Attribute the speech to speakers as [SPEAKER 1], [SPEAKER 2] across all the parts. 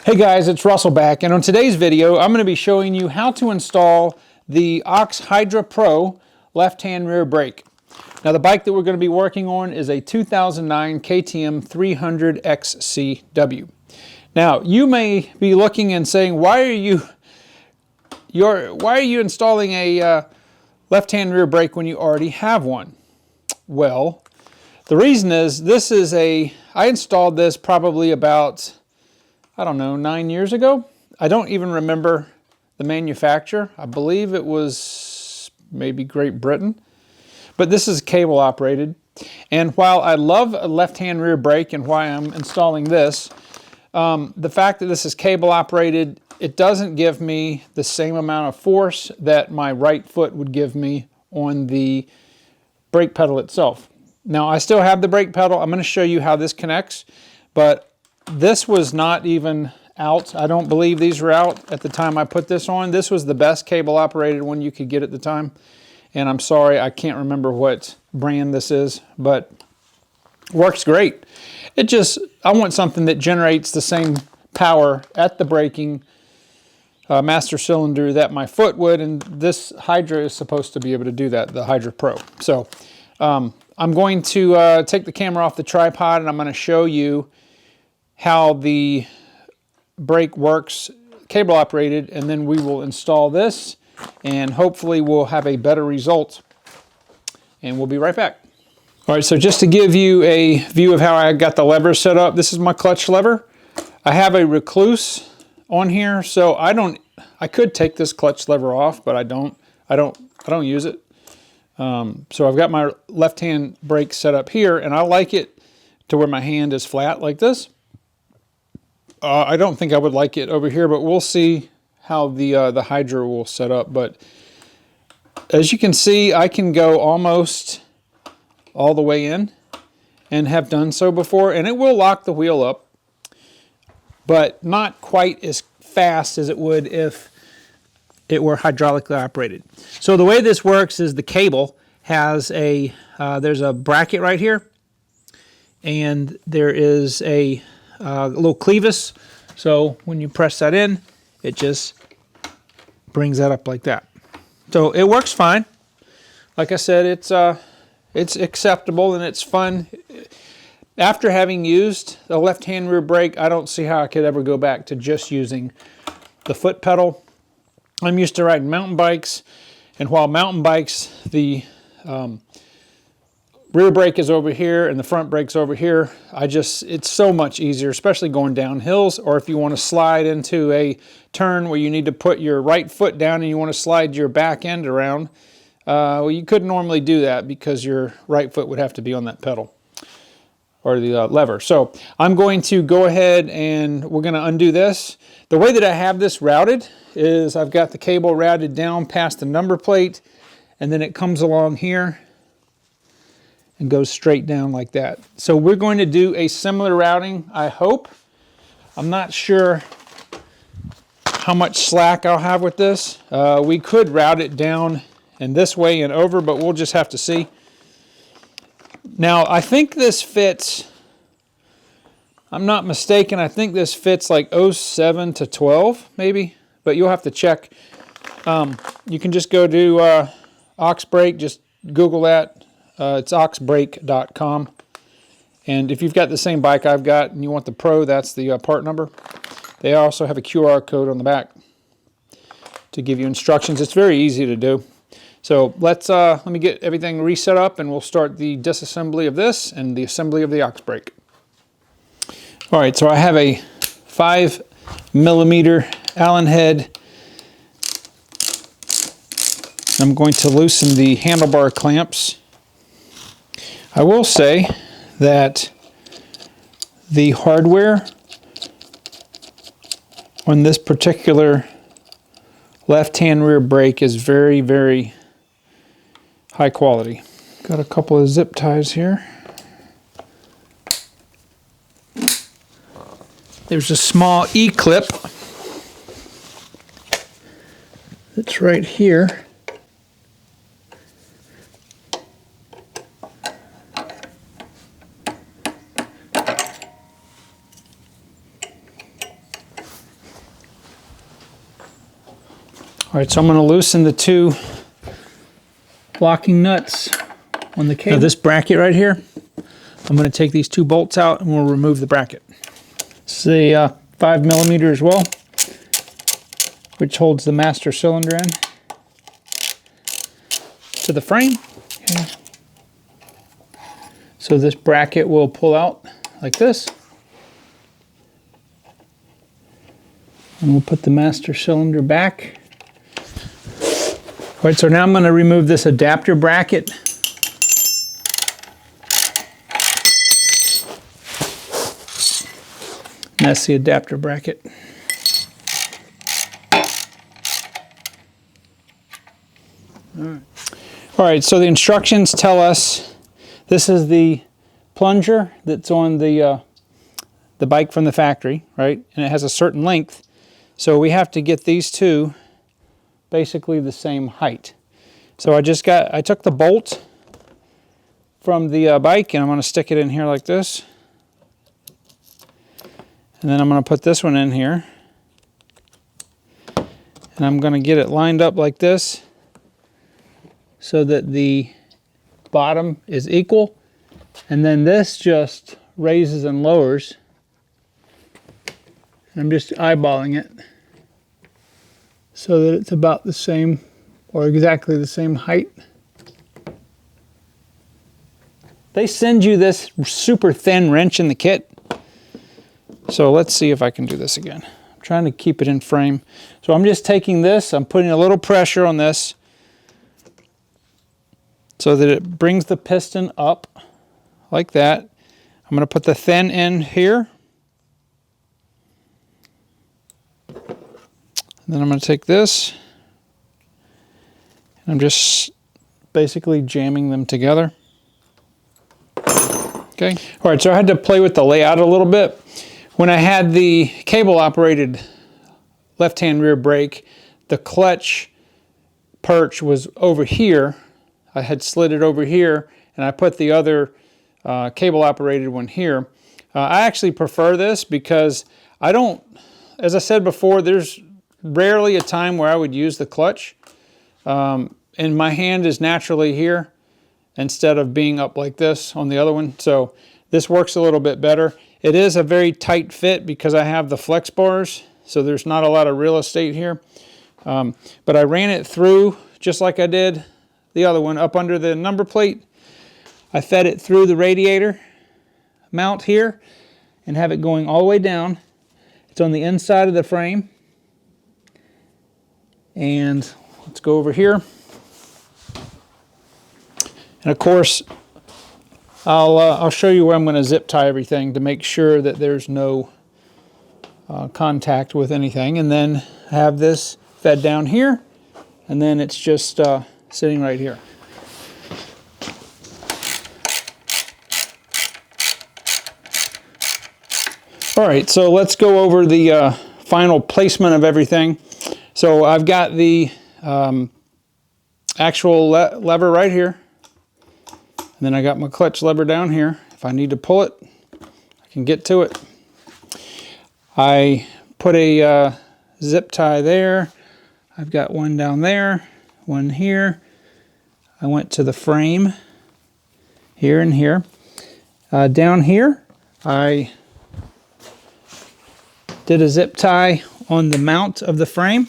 [SPEAKER 1] Hey guys, it's Russell back, and on today's video I'm going to be showing you how to install the Hydra Pro left-hand rear brake. Now the bike that we're going to be working on is a 2009 KTM 300 XCW. Now you may be looking and saying, why are you installing a left-hand rear brake when you already have one? Well, the reason is I installed this probably about, I don't know, 9 years ago. I don't even remember the manufacturer. I believe it was maybe Great Britain. But this is cable operated. And while I love a left-hand rear brake and why I'm installing this, the fact that this is cable operated, it doesn't give me the same amount of force that my right foot would give me on the brake pedal itself. Now I still have the brake pedal. I'm going to show you how this connects, but this was not even out. I don't believe these were out at the time I put this on. This was the best cable operated one you could get at the time. And I'm sorry, I can't remember what brand this is, but works great. I want something that generates the same power at the braking master cylinder that my foot would, and this Hydra is supposed to be able to do that, the Hydra Pro. So I'm going to take the camera off the tripod and I'm going to show you how the brake works cable operated, and then we will install this and hopefully we'll have a better result, and we'll be right back. All right, so just to give you a view of how I got the lever set up, this is my clutch lever. I have a recluse on here, so I could take this clutch lever off, but I don't use it. So I've got my left-hand brake set up here, and I like it to where my hand is flat like this. I don't think I would like it over here, but we'll see how the Hydra will set up. But as you can see, I can go almost all the way in and have done so before, and it will lock the wheel up, but not quite as fast as it would if it were hydraulically operated. So the way this works is the cable has there's a bracket right here, and there is a little clevis. So when you press that in, it just brings that up like that. So it works fine. Like I said, it's acceptable and it's fun. After having used the left-hand rear brake, I don't see how I could ever go back to just using the foot pedal. I'm used to riding mountain bikes, and while mountain bikes, the rear brake is over here and the front brake's over here, it's so much easier, especially going down hills, or if you want to slide into a turn where you need to put your right foot down and you want to slide your back end around. Well, you couldn't normally do that because your right foot would have to be on that pedal or the lever. So I'm going to go ahead and we're going to undo this. The way that I have this routed is I've got the cable routed down past the number plate, and then it comes along here and goes straight down like that. So we're going to do a similar routing, I hope. I'm not sure how much slack I'll have with this. We could route it down in this way and over, but we'll just have to see. Now, I think this fits, I'm not mistaken, I think this fits like 07 to 12 maybe, but you'll have to check. You can just go to Oxbrake, just Google that. It's oxbrake.com. And if you've got the same bike I've got and you want the Pro, that's the part number. They also have a QR code on the back to give you instructions. It's very easy to do. So let me get everything reset up and we'll start the disassembly of this and the assembly of the Oxbrake. All right, so I have a 5mm Allen head. I'm going to loosen the handlebar clamps. I will say that the hardware on this particular left-hand rear brake is very, very high quality. Got a couple of zip ties here. There's a small E-clip that's right here. All right, so I'm going to loosen the two locking nuts on the cable. Now this bracket right here, I'm going to take these two bolts out and we'll remove the bracket. This is a 5mm as well, which holds the master cylinder in to the frame. Okay. So this bracket will pull out like this. And we'll put the master cylinder back. All right, so now I'm going to remove this adapter bracket. And that's the adapter bracket. All right, so the instructions tell us this is the plunger that's on the bike from the factory, right? And it has a certain length. So we have to get these two basically the same height. So I took the bolt from the bike and I'm going to stick it in here like this. And then I'm going to put this one in here. And I'm going to get it lined up like this so that the bottom is equal. And then this just raises and lowers. I'm just eyeballing it so that it's about the same or exactly the same height. They send you this super thin wrench in the kit. So let's see if I can do this again. I'm trying to keep it in frame. So I'm just taking this, I'm putting a little pressure on this so that it brings the piston up like that. I'm going to put the thin end here. And then I'm going to take this and I'm just basically jamming them together. Okay. All right, so I had to play with the layout a little bit. When I had the cable operated left-hand rear brake, the clutch perch was over here. I had slid it over here and I put the other cable operated one here. I actually prefer this because I don't, as I said before, there's rarely a time where I would use the clutch. And my hand is naturally here instead of being up like this on the other one. So this works a little bit better. It is a very tight fit because I have the flex bars, so there's not a lot of real estate here. But I ran it through just like I did the other one up under the number plate. I fed it through the radiator mount here and have it going all the way down. It's on the inside of the frame. And let's go over here. And of course, I'll show you where I'm going to zip tie everything to make sure that there's no contact with anything. And then have this fed down here, and then it's just sitting right here. All right, so let's go over the final placement of everything. So I've got the actual lever right here. And then I got my clutch lever down here. If I need to pull it, I can get to it. I put a zip tie there. I've got one down there, one here. I went to the frame here and here. Down here, I did a zip tie on the mount of the frame.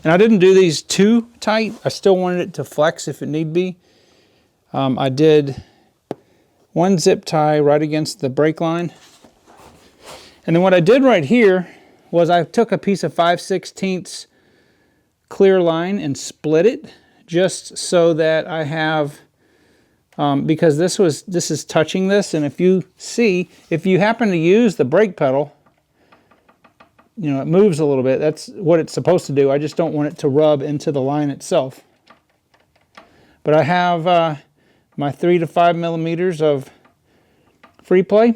[SPEAKER 1] And I didn't do these too tight. I still wanted it to flex if it need be. I did one zip tie right against the brake line. And then what I did right here was I took a piece of 5/16 clear line and split it just so that I have, because this is touching this, and if you see, if you happen to use the brake pedal, you know, it moves a little bit. That's what it's supposed to do. I just don't want it to rub into the line itself. But I have my 3 to 5 millimeters of free play.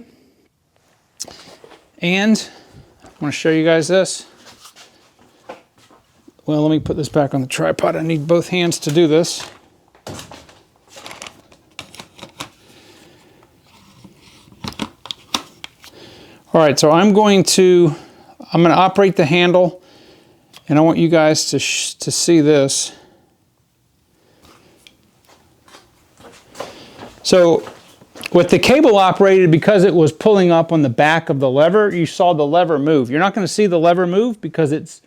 [SPEAKER 1] And I want to show you guys this. Well, let me put this back on the tripod. I need both hands to do this. All right, so I'm going to operate the handle, And I want you guys to see this. So with the cable operated, because it was pulling up on the back of the lever, you saw the lever move. You're not going to see the lever move because it's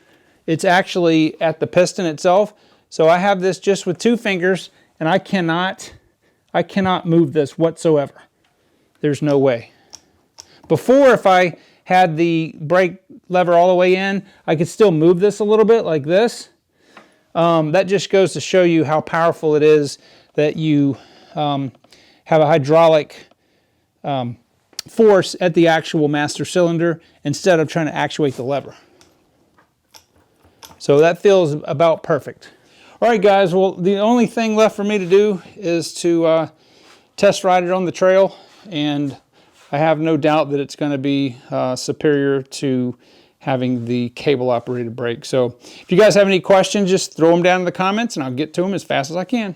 [SPEAKER 1] actually at the piston itself. So I have this just with 2 fingers, and I cannot move this whatsoever. There's no way. Before, if I had the brake lever all the way in, I could still move this a little bit like this. That just goes to show you how powerful it is that you have a hydraulic force at the actual master cylinder instead of trying to actuate the lever. So that feels about perfect. All right, guys, well, the only thing left for me to do is to test ride it on the trail, and I have no doubt that it's going to be superior to having the cable operated brake. So if you guys have any questions, just throw them down in the comments and I'll get to them as fast as I can.